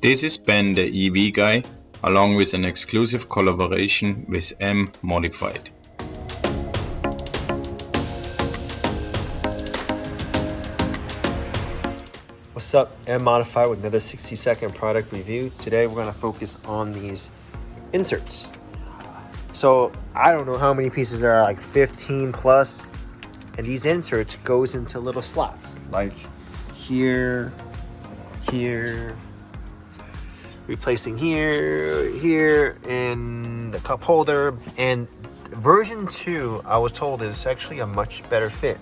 This is BentheEVguy, along with an exclusive collaboration with MModified. What's up, MModified with another 60-second product review. Today we're going to focus on these inserts. So I don't know how many pieces there are, like 15 plus, and these inserts goes into little slots like here, here, replacing here, and the cup holder. And version 2, I was told, is actually a much better fit.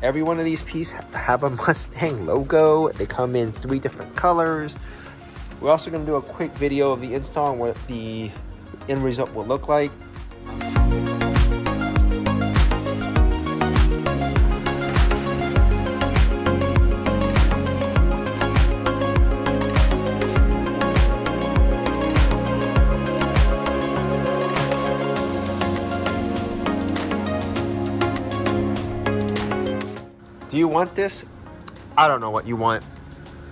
Every one of these pieces have a Mustang logo. They come in 3 different colors. We're also going to do a quick video of the install and what the end result will look like. Do you want this? I don't know what you want.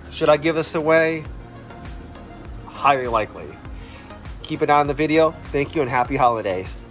Should I give this away? Highly likely. Keep an eye on the video. Thank you and happy holidays.